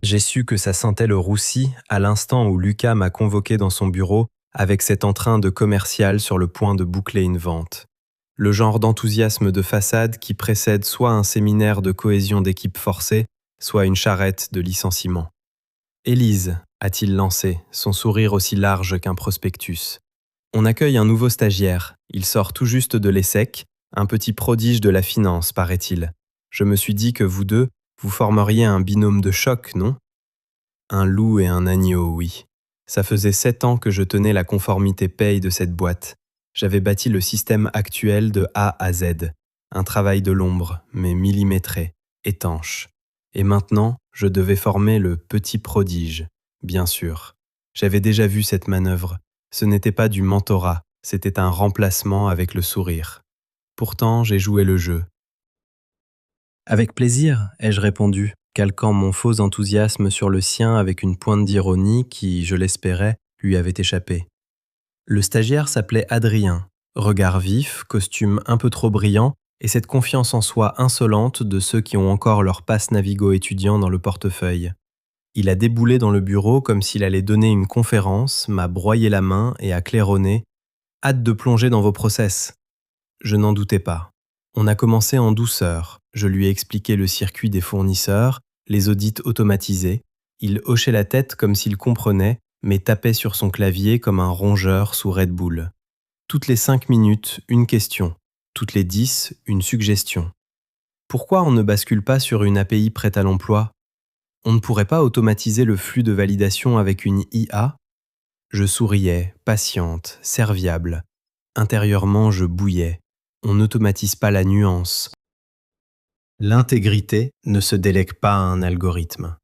J'ai su que ça sentait le roussi à l'instant où Lucas m'a convoqué dans son bureau avec cet entrain de commercial sur le point de boucler une vente. Le genre d'enthousiasme de façade qui précède soit un séminaire de cohésion d'équipe forcée, soit une charrette de licenciement. Élise, a-t-il lancé, son sourire aussi large qu'un prospectus. On accueille un nouveau stagiaire. Il sort tout juste de l'ESSEC, un petit prodige de la finance, paraît-il. Je me suis dit que vous deux, vous formeriez un binôme de choc, non? Un loup et un agneau, oui. Ça faisait 7 ans que je tenais la conformité paye de cette boîte. J'avais bâti le système actuel de A à Z. Un travail de l'ombre, mais millimétré, étanche. Et maintenant, je devais former le petit prodige, bien sûr. J'avais déjà vu cette manœuvre. Ce n'était pas du mentorat, c'était un remplacement avec le sourire. Pourtant, j'ai joué le jeu. Avec plaisir, ai-je répondu, calquant mon faux enthousiasme sur le sien avec une pointe d'ironie qui, je l'espérais, lui avait échappé. Le stagiaire s'appelait Adrien, regard vif, costume un peu trop brillant, et cette confiance en soi insolente de ceux qui ont encore leur passe Navigo étudiant dans le portefeuille. Il a déboulé dans le bureau comme s'il allait donner une conférence, m'a broyé la main et a claironné « Hâte de plonger dans vos process ». Je n'en doutais pas. On a commencé en douceur. Je lui ai expliqué le circuit des fournisseurs, les audits automatisés. Il hochait la tête comme s'il comprenait, mais tapait sur son clavier comme un rongeur sous Red Bull. Toutes les 5 minutes, une question. Toutes les 10, une suggestion. Pourquoi on ne bascule pas sur une API prête à l'emploi? On ne pourrait pas automatiser le flux de validation avec une IA? Je souriais, patiente, serviable. Intérieurement, je bouillais. On n'automatise pas la nuance. L'intégrité ne se délègue pas à un algorithme.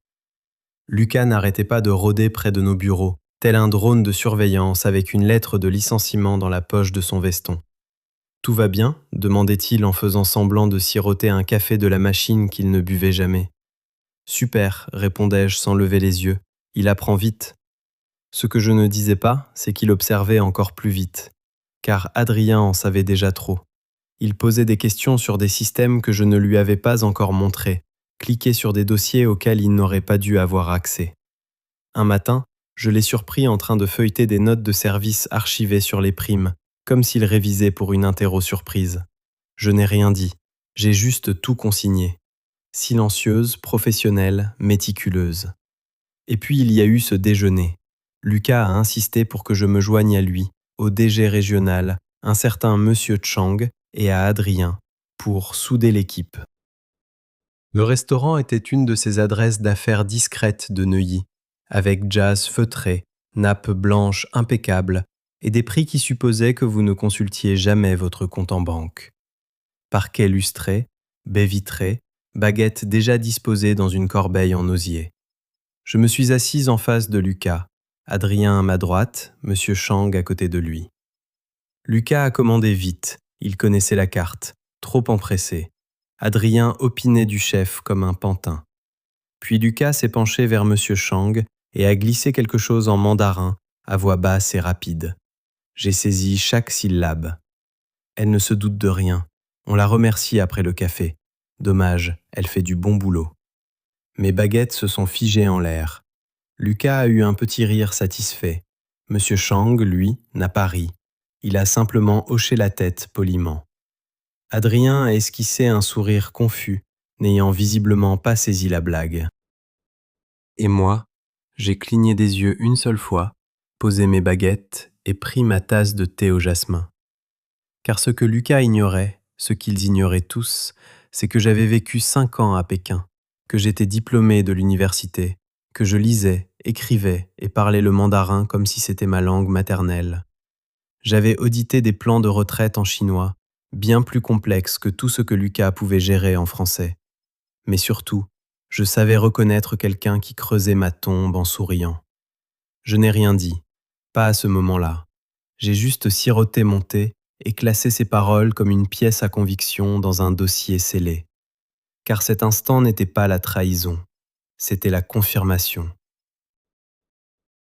Lucas n'arrêtait pas de rôder près de nos bureaux, tel un drone de surveillance avec une lettre de licenciement dans la poche de son veston. « Tout va bien ?» demandait-il en faisant semblant de siroter un café de la machine qu'il ne buvait jamais. « Super », répondais-je sans lever les yeux. « Il apprend vite. » Ce que je ne disais pas, c'est qu'il observait encore plus vite. Car Adrien en savait déjà trop. Il posait des questions sur des systèmes que je ne lui avais pas encore montrés, cliquait sur des dossiers auxquels il n'aurait pas dû avoir accès. Un matin, je l'ai surpris en train de feuilleter des notes de service archivées sur les primes, comme s'il révisait pour une interro surprise. Je n'ai rien dit, j'ai juste tout consigné. Silencieuse, professionnelle, méticuleuse. Et puis il y a eu ce déjeuner. Lucas a insisté pour que je me joigne à lui, au DG régional, un certain Monsieur Chang, et à Adrien, pour souder l'équipe. Le restaurant était une de ces adresses d'affaires discrètes de Neuilly, avec jazz feutré, nappe blanche impeccable, et des prix qui supposaient que vous ne consultiez jamais votre compte en banque. Parquet lustré, baies vitrées, baguettes déjà disposées dans une corbeille en osier. Je me suis assise en face de Lucas, Adrien à ma droite, Monsieur Chang à côté de lui. Lucas a commandé vite, il connaissait la carte, trop empressé. Adrien opinait du chef comme un pantin. Puis Lucas s'est penché vers Monsieur Chang et a glissé quelque chose en mandarin, à voix basse et rapide. J'ai saisi chaque syllabe. Elle ne se doute de rien. On la remercie après le café. Dommage, elle fait du bon boulot. Mes baguettes se sont figées en l'air. Lucas a eu un petit rire satisfait. Monsieur Chang, lui, n'a pas ri. Il a simplement hoché la tête poliment. Adrien a esquissé un sourire confus, n'ayant visiblement pas saisi la blague. Et moi, j'ai cligné des yeux une seule fois, posé mes baguettes et pris ma tasse de thé au jasmin. Car ce que Lucas ignorait, ce qu'ils ignoraient tous, c'est que j'avais vécu 5 ans à Pékin, que j'étais diplômé de l'université, que je lisais, écrivais et parlais le mandarin comme si c'était ma langue maternelle. J'avais audité des plans de retraite en chinois, bien plus complexes que tout ce que Lucas pouvait gérer en français. Mais surtout, je savais reconnaître quelqu'un qui creusait ma tombe en souriant. Je n'ai rien dit, pas à ce moment-là. J'ai juste siroté mon thé et classé ses paroles comme une pièce à conviction dans un dossier scellé. Car cet instant n'était pas la trahison, c'était la confirmation.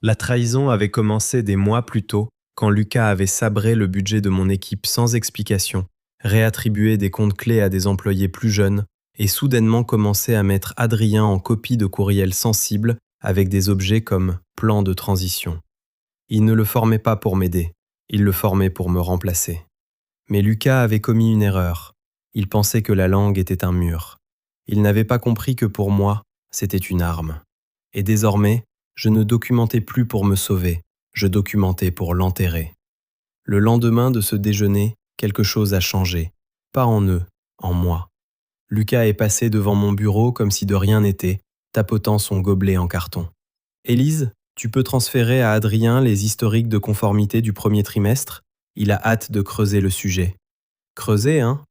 La trahison avait commencé des mois plus tôt, quand Lucas avait sabré le budget de mon équipe sans explication, réattribué des comptes clés à des employés plus jeunes et soudainement commençait à mettre Adrien en copie de courriels sensibles avec des objets comme plan de transition. Il ne le formait pas pour m'aider, il le formait pour me remplacer. Mais Lucas avait commis une erreur. Il pensait que la langue était un mur. Il n'avait pas compris que pour moi, c'était une arme. Et désormais, je ne documentais plus pour me sauver, je documentais pour l'enterrer. Le lendemain de ce déjeuner, quelque chose a changé. Pas en eux, en moi. Lucas est passé devant mon bureau comme si de rien n'était, tapotant son gobelet en carton. « Élise, tu peux transférer à Adrien les historiques de conformité du premier trimestre ? Il a hâte de creuser le sujet. » « Creuser, hein ?»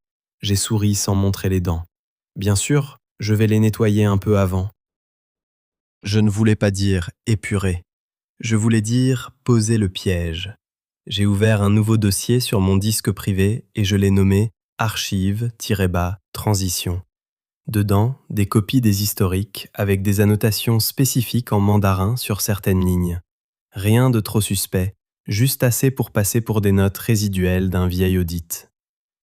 J'ai souri sans montrer les dents. « Bien sûr, je vais les nettoyer un peu avant. » Je ne voulais pas dire épurer. Je voulais dire poser le piège. J'ai ouvert un nouveau dossier sur mon disque privé et je l'ai nommé archive-transition. Dedans, des copies des historiques avec des annotations spécifiques en mandarin sur certaines lignes. Rien de trop suspect, juste assez pour passer pour des notes résiduelles d'un vieil audit.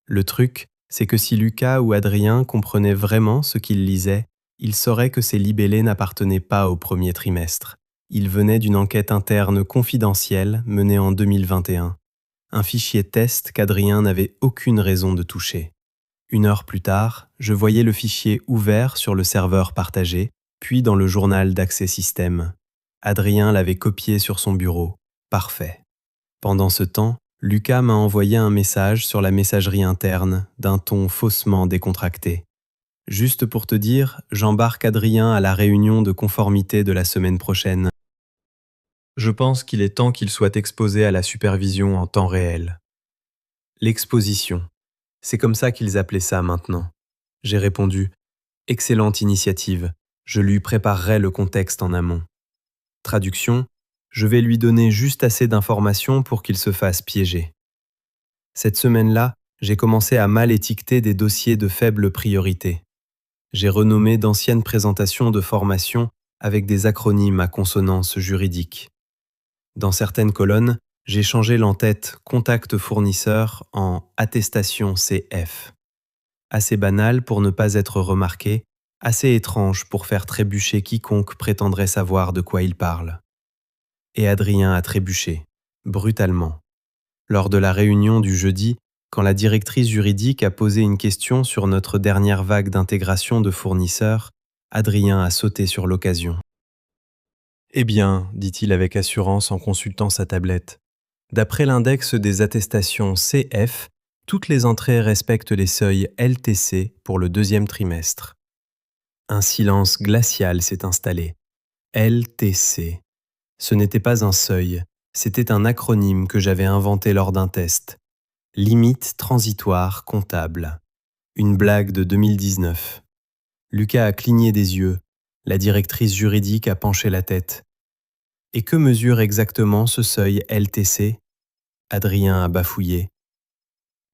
Le truc, c'est que si Lucas ou Adrien comprenaient vraiment ce qu'ils lisaient, ils sauraient que ces libellés n'appartenaient pas au premier trimestre. Ils venaient d'une enquête interne confidentielle menée en 2021. Un fichier test qu'Adrien n'avait aucune raison de toucher. 1 heure plus tard, je voyais le fichier ouvert sur le serveur partagé, puis dans le journal d'accès système. Adrien l'avait copié sur son bureau. Parfait. Pendant ce temps, Lucas m'a envoyé un message sur la messagerie interne, d'un ton faussement décontracté. « Juste pour te dire, j'embarque Adrien à la réunion de conformité de la semaine prochaine. Je pense qu'il est temps qu'il soit exposé à la supervision en temps réel. » L'exposition. C'est comme ça qu'ils appelaient ça maintenant. J'ai répondu « Excellente initiative, je lui préparerai le contexte en amont. » Traduction, je vais lui donner juste assez d'informations pour qu'il se fasse piéger. Cette semaine-là, j'ai commencé à mal étiqueter des dossiers de faible priorité. J'ai renommé d'anciennes présentations de formation avec des acronymes à consonance juridique. Dans certaines colonnes, j'ai changé l'entête « Contact fournisseur » en « Attestation CF ». Assez banal pour ne pas être remarqué, assez étrange pour faire trébucher quiconque prétendrait savoir de quoi il parle. Et Adrien a trébuché, brutalement. Lors de la réunion du jeudi, quand la directrice juridique a posé une question sur notre dernière vague d'intégration de fournisseurs, Adrien a sauté sur l'occasion. « Eh bien, dit-il avec assurance en consultant sa tablette, d'après l'index des attestations CF, toutes les entrées respectent les seuils LTC pour le 2e trimestre. » Un silence glacial s'est installé. LTC. Ce n'était pas un seuil, c'était un acronyme que j'avais inventé lors d'un test. Limite transitoire comptable. Une blague de 2019. Lucas a cligné des yeux. La directrice juridique a penché la tête. « Et que mesure exactement ce seuil LTC ?» Adrien a bafouillé.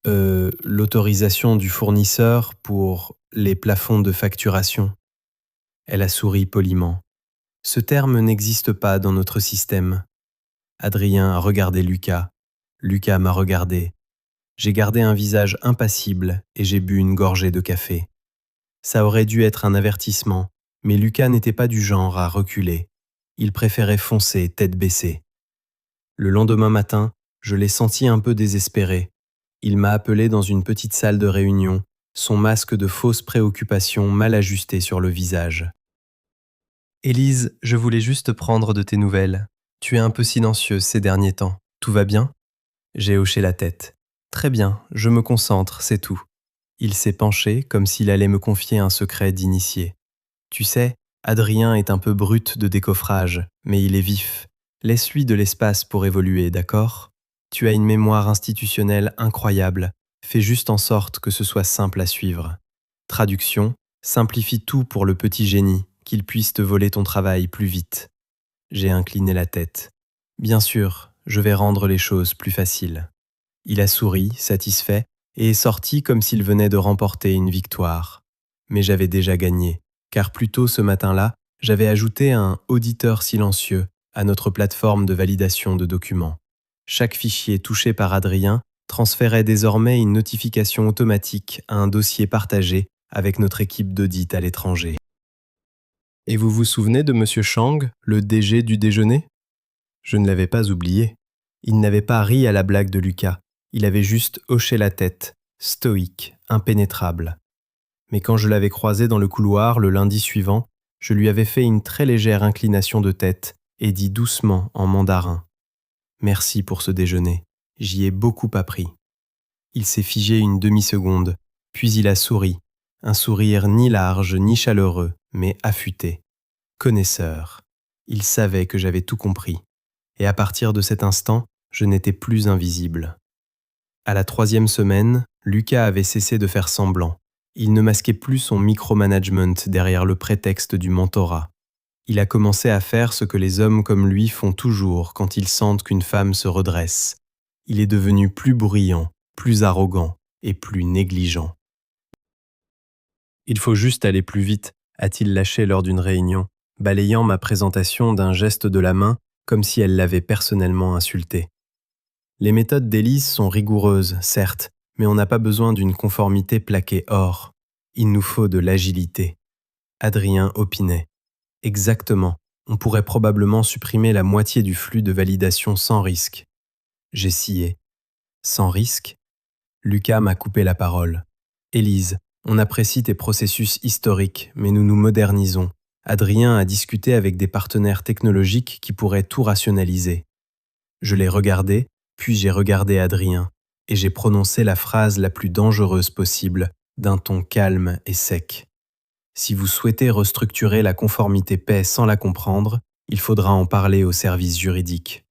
L'autorisation du fournisseur pour les plafonds de facturation. » Elle a souri poliment. « Ce terme n'existe pas dans notre système. » Adrien a regardé Lucas. Lucas m'a regardé. J'ai gardé un visage impassible et j'ai bu une gorgée de café. Ça aurait dû être un avertissement, mais Lucas n'était pas du genre à reculer. Il préférait foncer tête baissée. Le lendemain matin, je l'ai senti un peu désespéré. Il m'a appelé dans une petite salle de réunion, son masque de fausse préoccupation mal ajusté sur le visage. « Élise, je voulais juste prendre de tes nouvelles. Tu es un peu silencieuse ces derniers temps. Tout va bien ?» J'ai hoché la tête. « Très bien, je me concentre, c'est tout. » Il s'est penché comme s'il allait me confier un secret d'initié. « Tu sais, Adrien est un peu brut de décoffrage, mais il est vif. Laisse-lui de l'espace pour évoluer, d'accord ? Tu as une mémoire institutionnelle incroyable. Fais juste en sorte que ce soit simple à suivre. Traduction, simplifie tout pour le petit génie, qu'il puisse te voler ton travail plus vite. » J'ai incliné la tête. « Bien sûr, je vais rendre les choses plus faciles. » Il a souri, satisfait, et est sorti comme s'il venait de remporter une victoire. Mais j'avais déjà gagné, car plus tôt ce matin-là, j'avais ajouté un « auditeur silencieux » à notre plateforme de validation de documents. Chaque fichier touché par Adrien transférait désormais une notification automatique à un dossier partagé avec notre équipe d'audit à l'étranger. Et vous vous souvenez de M. Chang, le DG du déjeuner ? Je ne l'avais pas oublié. Il n'avait pas ri à la blague de Lucas. Il avait juste hoché la tête, stoïque, impénétrable. Mais quand je l'avais croisé dans le couloir le lundi suivant, je lui avais fait une très légère inclination de tête et dit doucement en mandarin « Merci pour ce déjeuner, j'y ai beaucoup appris ». Il s'est figé une demi-seconde, puis il a souri, un sourire ni large ni chaleureux, mais affûté, connaisseur. Il savait que j'avais tout compris, et à partir de cet instant, je n'étais plus invisible. À la 3e semaine, Lucas avait cessé de faire semblant. Il ne masquait plus son micromanagement derrière le prétexte du mentorat. Il a commencé à faire ce que les hommes comme lui font toujours quand ils sentent qu'une femme se redresse. Il est devenu plus bruyant, plus arrogant et plus négligent. Il faut juste aller plus vite, a-t-il lâché lors d'une réunion, balayant ma présentation d'un geste de la main comme si elle l'avait personnellement insulté. Les méthodes d'Élise sont rigoureuses, certes, mais on n'a pas besoin d'une conformité plaquée or. Il nous faut de l'agilité. Adrien opinait. Exactement, on pourrait probablement supprimer la moitié du flux de validation sans risque. J'ai scié. Sans risque ? Lucas m'a coupé la parole. Élise, on apprécie tes processus historiques, mais nous nous modernisons. Adrien a discuté avec des partenaires technologiques qui pourraient tout rationaliser. Je l'ai regardé, puis j'ai regardé Adrien, et j'ai prononcé la phrase la plus dangereuse possible, d'un ton calme et sec. Si vous souhaitez restructurer la conformité paix sans la comprendre, il faudra en parler au service juridique.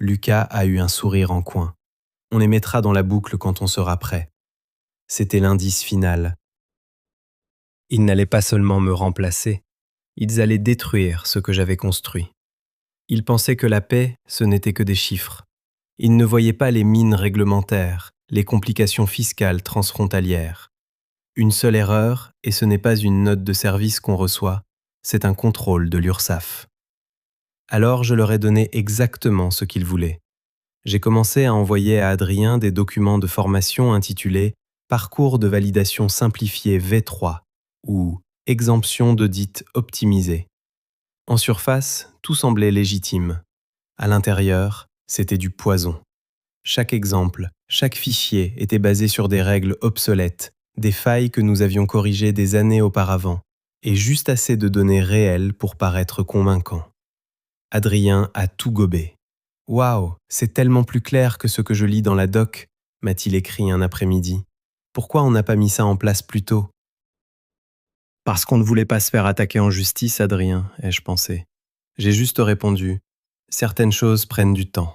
Lucas a eu un sourire en coin. On les mettra dans la boucle quand on sera prêt. C'était l'indice final. Ils n'allaient pas seulement me remplacer, ils allaient détruire ce que j'avais construit. Ils pensaient que la paix, ce n'était que des chiffres. Ils ne voyaient pas les mines réglementaires, les complications fiscales transfrontalières. Une seule erreur, et ce n'est pas une note de service qu'on reçoit, c'est un contrôle de l'URSSAF. Alors je leur ai donné exactement ce qu'ils voulaient. J'ai commencé à envoyer à Adrien des documents de formation intitulés « Parcours de validation simplifié V3 » ou « Exemption d'audit optimisée ». En surface, tout semblait légitime. À l'intérieur, c'était du poison. Chaque exemple, chaque fichier était basé sur des règles obsolètes, des failles que nous avions corrigées des années auparavant, et juste assez de données réelles pour paraître convaincant. Adrien a tout gobé. « Waouh, c'est tellement plus clair que ce que je lis dans la doc », m'a-t-il écrit un après-midi. « Pourquoi on n'a pas mis ça en place plus tôt ?» Parce qu'on ne voulait pas se faire attaquer en justice, Adrien, ai-je pensé. J'ai juste répondu « Certaines choses prennent du temps ».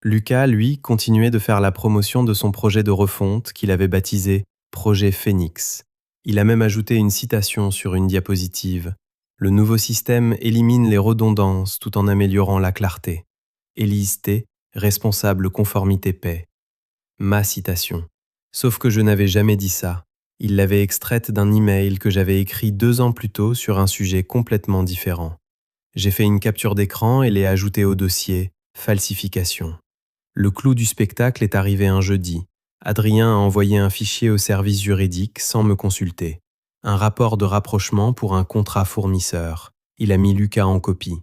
Lucas, lui, continuait de faire la promotion de son projet de refonte qu'il avait baptisé « Projet Phoenix ». Il a même ajouté une citation sur une diapositive. « Le nouveau système élimine les redondances tout en améliorant la clarté. Élise T, responsable conformité paix. » Ma citation. Sauf que je n'avais jamais dit ça. Il l'avait extraite d'un email que j'avais écrit 2 ans plus tôt sur un sujet complètement différent. J'ai fait une capture d'écran et l'ai ajoutée au dossier « Falsification ». Le clou du spectacle est arrivé un jeudi. Adrien a envoyé un fichier au service juridique sans me consulter. Un rapport de rapprochement pour un contrat fournisseur. Il a mis Lucas en copie.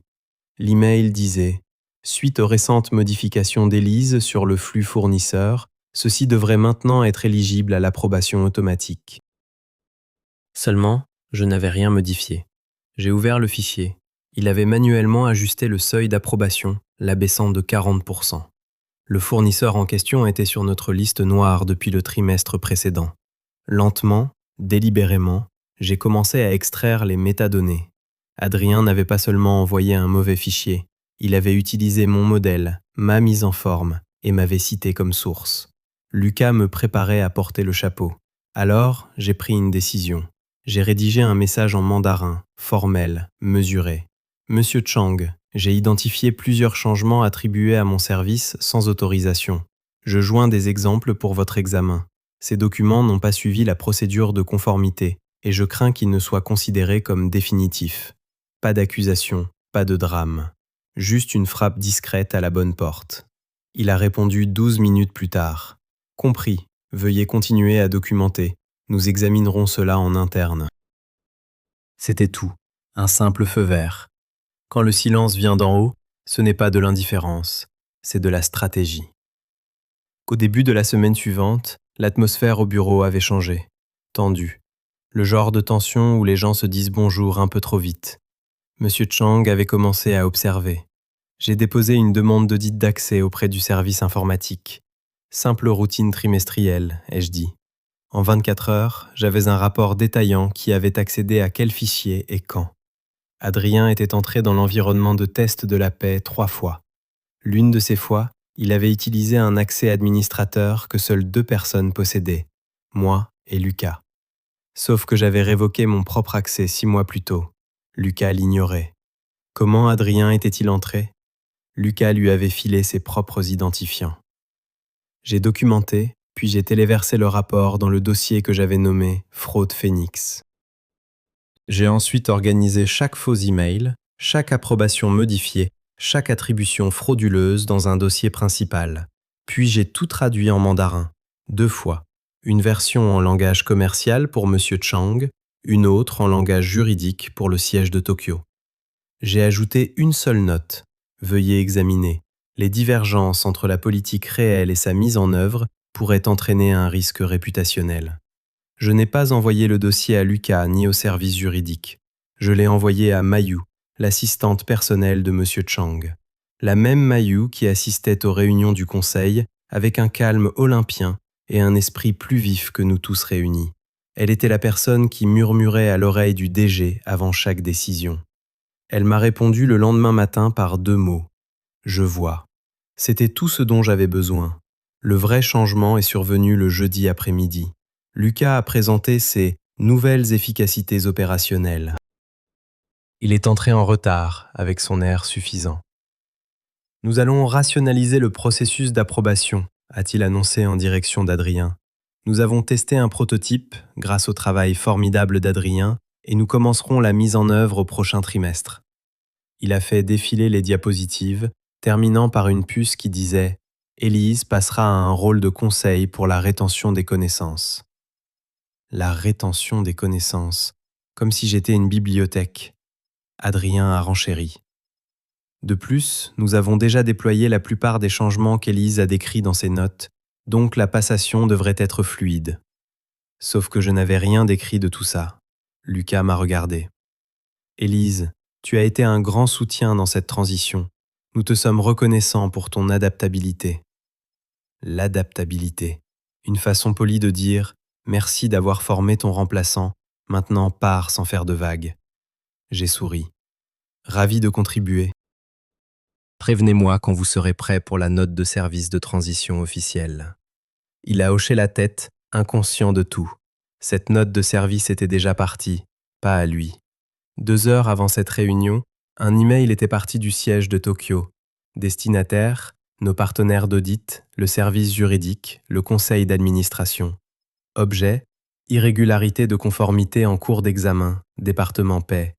L'email disait « Suite aux récentes modifications d'Élise sur le flux fournisseur, ceci devrait maintenant être éligible à l'approbation automatique. » Seulement, je n'avais rien modifié. J'ai ouvert le fichier. Il avait manuellement ajusté le seuil d'approbation, l'abaissant de 40%. Le fournisseur en question était sur notre liste noire depuis le trimestre précédent. Lentement, délibérément, j'ai commencé à extraire les métadonnées. Adrien n'avait pas seulement envoyé un mauvais fichier, il avait utilisé mon modèle, ma mise en forme, et m'avait cité comme source. Lucas me préparait à porter le chapeau. Alors, j'ai pris une décision. J'ai rédigé un message en mandarin, formel, mesuré. « Monsieur Chang, j'ai identifié plusieurs changements attribués à mon service sans autorisation. Je joins des exemples pour votre examen. Ces documents n'ont pas suivi la procédure de conformité et je crains qu'ils ne soient considérés comme définitifs. Pas d'accusation, pas de drame. Juste une frappe discrète à la bonne porte. » Il a répondu 12 minutes plus tard. « Compris, veuillez continuer à documenter. Nous examinerons cela en interne. C'était tout, un simple feu vert. Quand le silence vient d'en haut, ce n'est pas de l'indifférence, c'est de la stratégie. Qu'au début de la semaine suivante, l'atmosphère au bureau avait changé, tendue. Le genre de tension où les gens se disent bonjour un peu trop vite. Monsieur Chang avait commencé à observer. J'ai déposé une demande d'audit d'accès auprès du service informatique. Simple routine trimestrielle, ai-je dit. En 24 heures, j'avais un rapport détaillant qui avait accédé à quel fichier et quand. Adrien était entré dans l'environnement de test de la paix 3 fois. L'une de ces fois, il avait utilisé un accès administrateur que seules 2 personnes possédaient, moi et Lucas. Sauf que j'avais révoqué mon propre accès 6 mois plus tôt. Lucas l'ignorait. Comment Adrien était-il entré ? Lucas lui avait filé ses propres identifiants. J'ai documenté, puis j'ai téléversé le rapport dans le dossier que j'avais nommé Fraude Phoenix. J'ai ensuite organisé chaque faux email, chaque approbation modifiée, chaque attribution frauduleuse dans un dossier principal. Puis j'ai tout traduit en mandarin, 2 fois. Une version en langage commercial pour Monsieur Chang, une autre en langage juridique pour le siège de Tokyo. J'ai ajouté une seule note. Veuillez examiner. Les divergences entre la politique réelle et sa mise en œuvre pourraient entraîner un risque réputationnel. Je n'ai pas envoyé le dossier à Lucas ni au service juridique. Je l'ai envoyé à Mayu, l'assistante personnelle de Monsieur Chang. La même Mayu qui assistait aux réunions du conseil avec un calme olympien et un esprit plus vif que nous tous réunis. Elle était la personne qui murmurait à l'oreille du DG avant chaque décision. Elle m'a répondu le lendemain matin par 2 mots. Je vois. C'était tout ce dont j'avais besoin. Le vrai changement est survenu le jeudi après-midi. Lucas a présenté ses nouvelles efficacités opérationnelles. Il est entré en retard avec son air suffisant. Nous allons rationaliser le processus d'approbation, a-t-il annoncé en direction d'Adrien. Nous avons testé un prototype grâce au travail formidable d'Adrien et nous commencerons la mise en œuvre au prochain trimestre. Il a fait défiler les diapositives, terminant par une puce qui disait « Élise passera à un rôle de conseil pour la rétention des connaissances ». La rétention des connaissances, comme si j'étais une bibliothèque. Adrien a renchéri. De plus, nous avons déjà déployé la plupart des changements qu'Élise a décrits dans ses notes, donc la passation devrait être fluide. Sauf que je n'avais rien décrit de tout ça. Lucas m'a regardé. Élise, tu as été un grand soutien dans cette transition. Nous te sommes reconnaissants pour ton adaptabilité. L'adaptabilité. Une façon polie de dire « Merci d'avoir formé ton remplaçant, maintenant pars sans faire de vagues ». J'ai souri. Ravi de contribuer. Prévenez-moi quand vous serez prêt pour la note de service de transition officielle. Il a hoché la tête, inconscient de tout. Cette note de service était déjà partie, pas à lui. 2 heures avant cette réunion, un email était parti du siège de Tokyo. Destinataire, nos partenaires d'audit, le service juridique, le conseil d'administration. Objet, irrégularité de conformité en cours d'examen, département paix.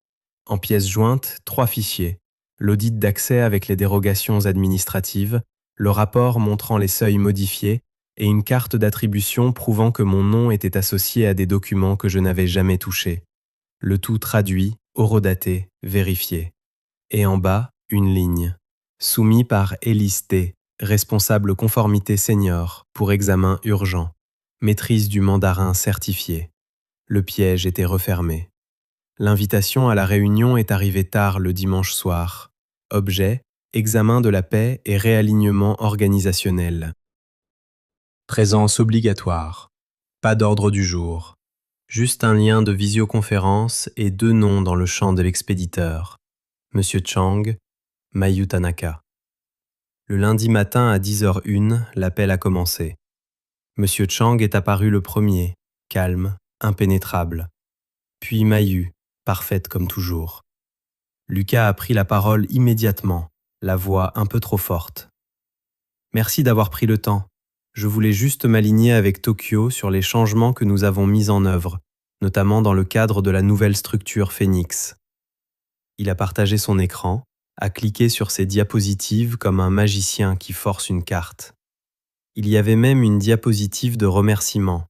En pièces jointes, 3 fichiers. L'audit d'accès avec les dérogations administratives, le rapport montrant les seuils modifiés et une carte d'attribution prouvant que mon nom était associé à des documents que je n'avais jamais touchés. Le tout traduit, horodaté, vérifié. Et en bas, une ligne. Soumis par Élise T, responsable conformité senior, pour examen urgent. Maîtrise du mandarin certifié. Le piège était refermé. L'invitation à la réunion est arrivée tard le dimanche soir. Objet, examen de la paix et réalignement organisationnel. Présence obligatoire. Pas d'ordre du jour. Juste un lien de visioconférence et 2 noms dans le champ de l'expéditeur. Monsieur Chang, Mayu Tanaka. Le lundi matin à 10h01, l'appel a commencé. Monsieur Chang est apparu le premier, calme, impénétrable. Puis Mayu, parfaite comme toujours. Lucas a pris la parole immédiatement, la voix un peu trop forte. Merci d'avoir pris le temps. Je voulais juste m'aligner avec Tokyo sur les changements que nous avons mis en œuvre, notamment dans le cadre de la nouvelle structure Phoenix. Il a partagé son écran, a cliqué sur ses diapositives comme un magicien qui force une carte. Il y avait même une diapositive de remerciement.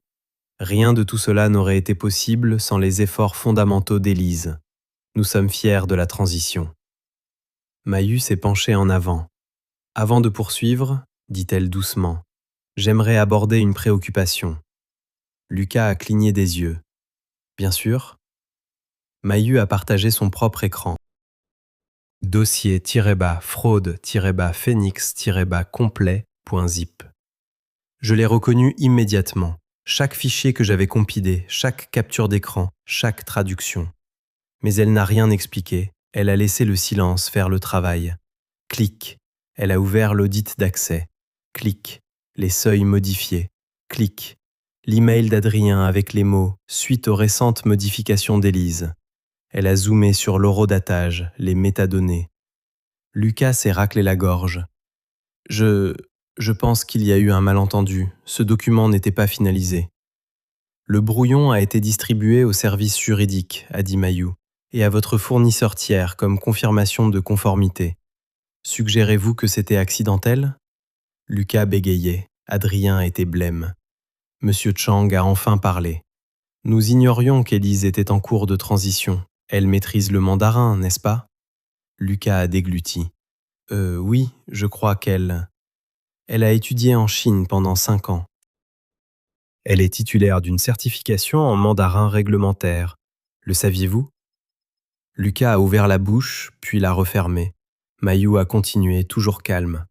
Rien de tout cela n'aurait été possible sans les efforts fondamentaux d'Élise. Nous sommes fiers de la transition. Mayu s'est penchée en avant. Avant de poursuivre, dit-elle doucement, j'aimerais aborder une préoccupation. Lucas a cligné des yeux. Bien sûr. Mayu a partagé son propre écran. Dossier-fraude-phoenix-complet.zip. Je l'ai reconnu immédiatement. Chaque fichier que j'avais compilé, chaque capture d'écran, chaque traduction. Mais elle n'a rien expliqué. Elle a laissé le silence faire le travail. Clic. Elle a ouvert l'audit d'accès. Clic. Les seuils modifiés. Clic. L'email d'Adrien avec les mots « Suite aux récentes modifications d'Élise ». Elle a zoomé sur l'horodatage, les métadonnées. Lucas s'est raclé la gorge. Je pense qu'il y a eu un malentendu. Ce document n'était pas finalisé. Le brouillon a été distribué au service juridique, a dit Mayu, et à votre fournisseur tiers comme confirmation de conformité. Suggérez-vous que c'était accidentel ? Lucas bégayait. Adrien était blême. Monsieur Chang a enfin parlé. Nous ignorions qu'Élise était en cours de transition. Elle maîtrise le mandarin, n'est-ce pas ? Lucas a dégluti. Oui, je crois qu'elle... Elle a étudié en Chine pendant 5 ans. Elle est titulaire d'une certification en mandarin réglementaire. Le saviez-vous ? Lucas a ouvert la bouche, puis l'a refermée. Mayu a continué, toujours calme.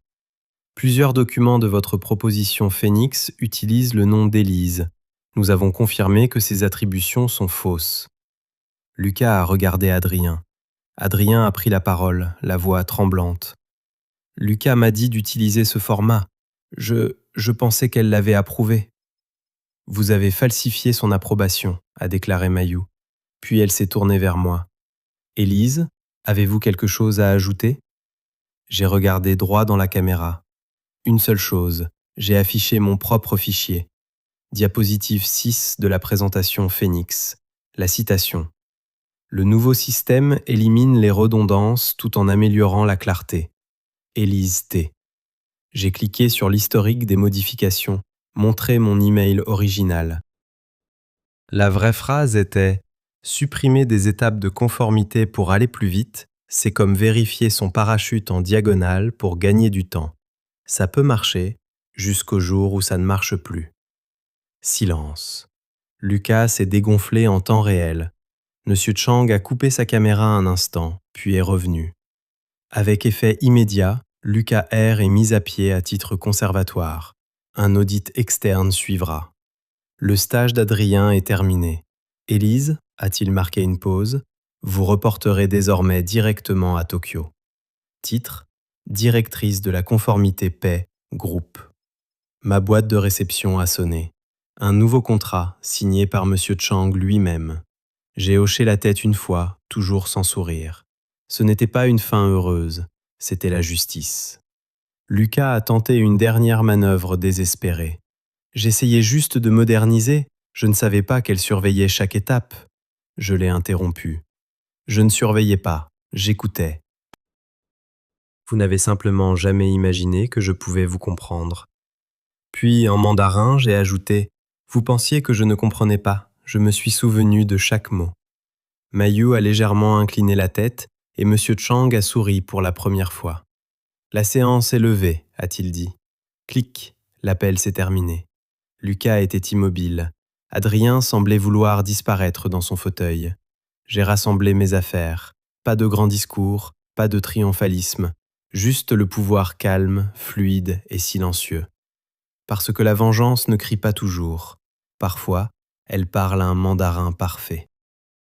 Plusieurs documents de votre proposition Phoenix utilisent le nom d'Élise. Nous avons confirmé que ces attributions sont fausses. Lucas a regardé Adrien. Adrien a pris la parole, la voix tremblante. Lucas m'a dit d'utiliser ce format. Je pensais qu'elle l'avait approuvé. Vous avez falsifié son approbation, a déclaré Mayu. Puis elle s'est tournée vers moi. Élise, avez-vous quelque chose à ajouter ? J'ai regardé droit dans la caméra. Une seule chose, j'ai affiché mon propre fichier. Diapositive 6 de la présentation Phoenix. La citation. Le nouveau système élimine les redondances tout en améliorant la clarté. Élise T. J'ai cliqué sur l'historique des modifications, montré mon email original. La vraie phrase était « Supprimer des étapes de conformité pour aller plus vite, c'est comme vérifier son parachute en diagonale pour gagner du temps. Ça peut marcher, jusqu'au jour où ça ne marche plus. » Silence. Lucas s'est dégonflé en temps réel. Monsieur Chang a coupé sa caméra un instant, puis est revenu. Avec effet immédiat, Lucas R est mis à pied à titre conservatoire. Un audit externe suivra. Le stage d'Adrien est terminé. Élise, a-t-il marqué une pause, vous reporterez désormais directement à Tokyo. Titre, directrice de la conformité paix, groupe. Ma boîte de réception a sonné. Un nouveau contrat signé par Monsieur Chang lui-même. J'ai hoché la tête une fois, toujours sans sourire. Ce n'était pas une fin heureuse, c'était la justice. Lucas a tenté une dernière manœuvre désespérée. J'essayais juste de moderniser, je ne savais pas qu'elle surveillait chaque étape. Je l'ai interrompu. Je ne surveillais pas, j'écoutais. Vous n'avez simplement jamais imaginé que je pouvais vous comprendre. Puis, en mandarin, j'ai ajouté « Vous pensiez que je ne comprenais pas, je me suis souvenu de chaque mot. » Mayu a légèrement incliné la tête et Monsieur Chang a souri pour la première fois. « La séance est levée, a-t-il dit. Clic, l'appel s'est terminé. » Lucas était immobile. Adrien semblait vouloir disparaître dans son fauteuil. J'ai rassemblé mes affaires. Pas de grand discours, pas de triomphalisme. Juste le pouvoir calme, fluide et silencieux. Parce que la vengeance ne crie pas toujours. Parfois, elle parle un mandarin parfait.